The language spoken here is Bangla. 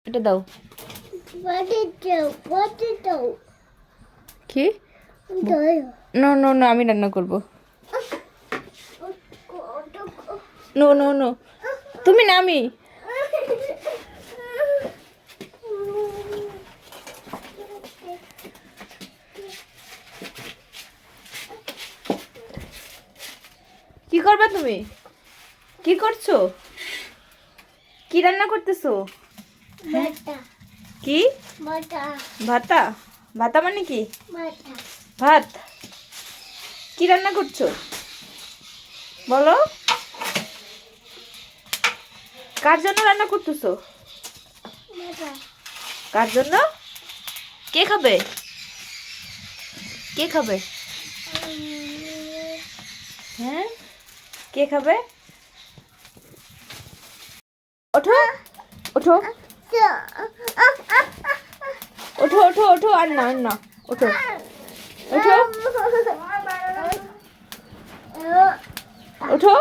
এটা দাও। কি? নো নো নো, আমি রান্না করব। নো নো নো, তুমি না আমি। কি করবা তুমি? কি করছো? কি রান্না করতেছো? কি? ভাতা? ভাতা মানে কি? ভাত। কি রান্না করছো বলো? কার জন্য রান্না করতেছো? কার জন্য? কে খাবে? কে খাবে? হ্যাঁ, কে খাবে? ওঠো ওঠো ওঠো ওঠো ওঠো, আর না আর না, ওঠো ওঠো ওঠো।